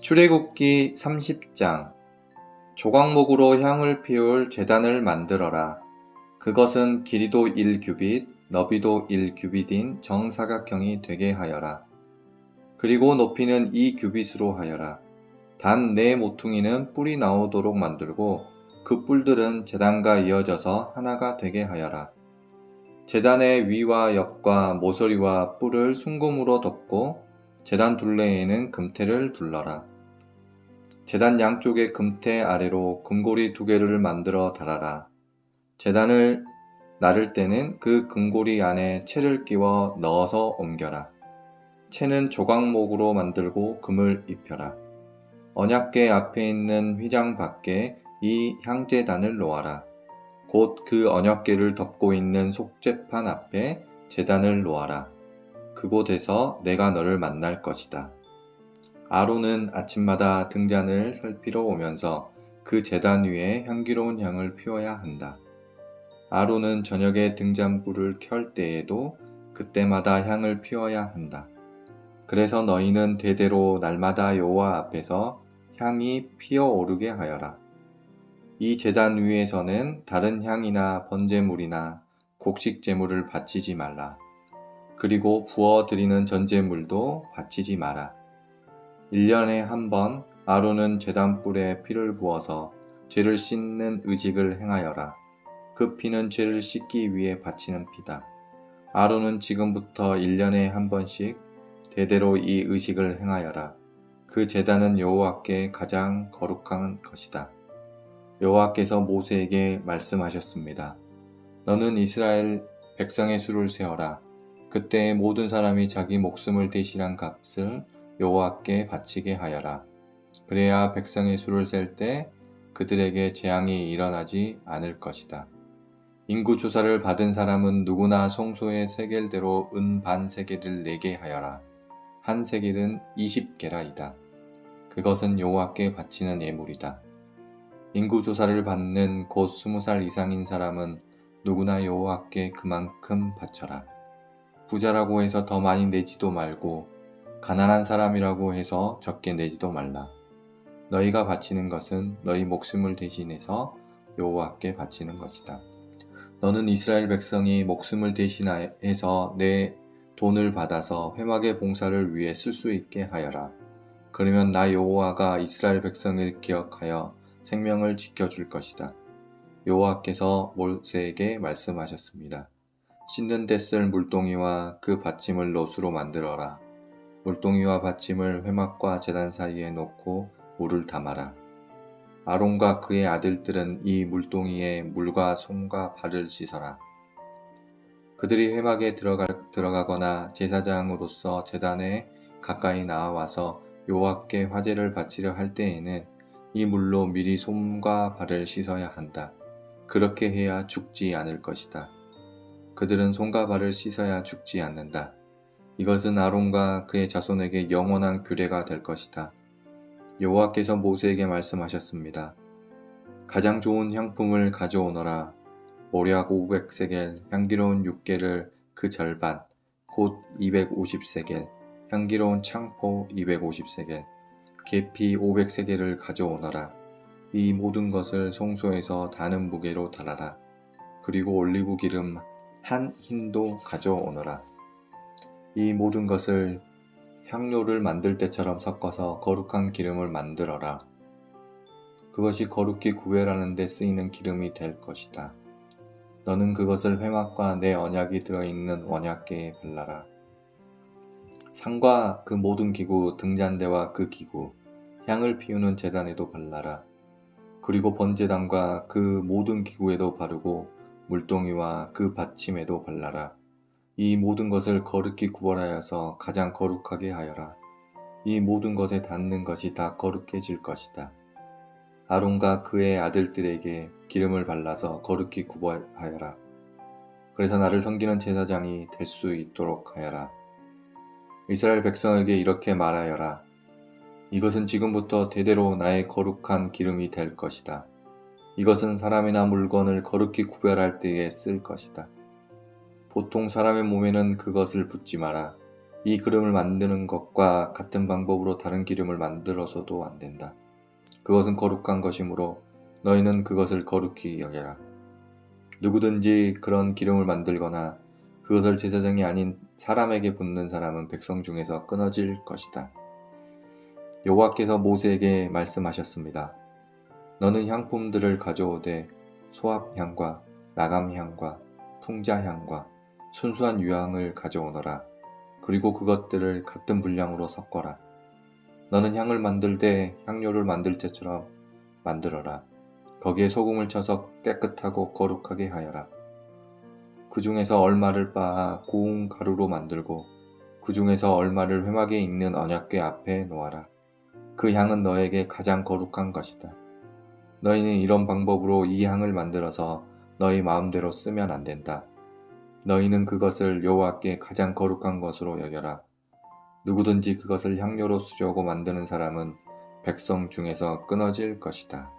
출애굽기 30장. 조각목으로 향을 피울 제단을 만들어라. 그것은 길이도 1규빗, 너비도 1규빗인 정사각형이 되게 하여라. 그리고 높이는 2규빗으로 하여라. 단 네 모퉁이는 뿔이 나오도록 만들고 그 뿔들은 제단과 이어져서 하나가 되게 하여라. 제단의 위와 옆과 모서리와 뿔을 순금으로 덮고 제단 둘레에는 금테를 둘러라. 제단 양쪽의 금테 아래로 금고리 2개를 만들어 달아라. 제단을 나를 때는 그 금고리 안에 채를 끼워 넣어서 옮겨라. 채는 조각목으로 만들고 금을 입혀라. 언약궤 앞에 있는 휘장 밖에 이 향제단을 놓아라. 곧 그 언약궤를 덮고 있는 속죄판 앞에 제단을 놓아라. 그곳에서 내가 너를 만날 것이다. 아론은 아침마다 등잔을 살피러 오면서 그 제단 위에 향기로운 향을 피워야 한다. 아론은 저녁에 등잔불을 켤 때에도 그때마다 향을 피워야 한다. 그래서 너희는 대대로 날마다 여호와 앞에서 향이 피어오르게 하여라. 이 제단 위에서는 다른 향이나 번제물이나 곡식 제물을 바치지 말라. 그리고 부어 드리는 전제물도 바치지 마라. 1년에 한 번 아론은 제단불에 피를 부어서 죄를 씻는 의식을 행하여라. 그 피는 죄를 씻기 위해 바치는 피다. 아론은 지금부터 1년에 한 번씩 대대로 이 의식을 행하여라. 그 제단은 여호와께 가장 거룩한 것이다. 여호와께서 모세에게 말씀하셨습니다. 너는 이스라엘 백성의 수를 세어라. 그때 모든 사람이 자기 목숨을 대신한 값을 여호와께 바치게 하여라. 그래야 백성의 수를 셀 때 그들에게 재앙이 일어나지 않을 것이다. 인구 조사를 받은 사람은 누구나 송소의 세겔대로 은 반 세겔을 내게 하여라. 한 세겔은 20게라이다. 그것은 여호와께 바치는 예물이다. 인구 조사를 받는 곧 20살 이상인 사람은 누구나 여호와께 그만큼 바쳐라. 부자라고 해서 더 많이 내지도 말고 가난한 사람이라고 해서 적게 내지도 말라. 너희가 바치는 것은 너희 목숨을 대신해서 여호와께 바치는 것이다. 너는 이스라엘 백성이 목숨을 대신해서 내 돈을 받아서 회막의 봉사를 위해 쓸 수 있게 하여라. 그러면 나 여호와가 이스라엘 백성을 기억하여 생명을 지켜줄 것이다. 여호와께서 모세에게 말씀하셨습니다. 씻는 데 쓸 물동이와 그 받침을 롯으로 만들어라. 물동이와 받침을 회막과 제단 사이에 놓고 물을 담아라. 아론과 그의 아들들은 이 물동이에 물과 손과 발을 씻어라. 그들이 회막에 들어가거나 제사장으로서 제단에 가까이 나와서 여호와께 화제를 바치려 할 때에는 이 물로 미리 손과 발을 씻어야 한다. 그렇게 해야 죽지 않을 것이다. 그들은 손과 발을 씻어야 죽지 않는다. 이것은 아론과 그의 자손에게 영원한 규례가 될 것이다. 여호와께서 모세에게 말씀하셨습니다. 가장 좋은 향품을 가져오너라. 모략 500세겔, 향기로운 6개를 그 절반, 곧 250세겔, 향기로운 창포 250세겔, 계피 500세겔을 가져오너라. 이 모든 것을 송소에서 다는 무게로 달아라. 그리고 올리브 기름 한 흰도 가져오너라. 이 모든 것을 향료를 만들 때처럼 섞어서 거룩한 기름을 만들어라. 그것이 거룩히 구별하는 데 쓰이는 기름이 될 것이다. 너는 그것을 회막과 내 언약이 들어있는 언약궤에 발라라. 상과 그 모든 기구, 등잔대와 그 기구, 향을 피우는 제단에도 발라라. 그리고 번제단과 그 모든 기구에도 바르고 물동이와 그 받침에도 발라라. 이 모든 것을 거룩히 구별하여서 가장 거룩하게 하여라. 이 모든 것에 닿는 것이 다 거룩해질 것이다. 아론과 그의 아들들에게 기름을 발라서 거룩히 구별하여라. 그래서 나를 섬기는 제사장이 될 수 있도록 하여라. 이스라엘 백성에게 이렇게 말하여라. 이것은 지금부터 대대로 나의 거룩한 기름이 될 것이다. 이것은 사람이나 물건을 거룩히 구별할 때에 쓸 것이다. 보통 사람의 몸에는 그것을 붓지 마라. 이 기름을 만드는 것과 같은 방법으로 다른 기름을 만들어서도 안 된다. 그것은 거룩한 것이므로 너희는 그것을 거룩히 여겨라. 누구든지 그런 기름을 만들거나 그것을 제사장이 아닌 사람에게 붓는 사람은 백성 중에서 끊어질 것이다. 여호와께서 모세에게 말씀하셨습니다. 너는 향품들을 가져오되 소합향과 나감향과 풍자향과 순수한 유향을 가져오너라. 그리고 그것들을 같은 분량으로 섞어라. 너는 향을 만들 때 향료를 만들 때처럼 만들어라. 거기에 소금을 쳐서 깨끗하고 거룩하게 하여라. 그 중에서 얼마를 빻아 고운 가루로 만들고 그 중에서 얼마를 회막에 있는 언약궤 앞에 놓아라. 그 향은 너에게 가장 거룩한 것이다. 너희는 이런 방법으로 이 향을 만들어서 너희 마음대로 쓰면 안 된다. 너희는 그것을 여호와께 가장 거룩한 것으로 여겨라. 누구든지 그것을 향료로 쓰려고 만드는 사람은 백성 중에서 끊어질 것이다.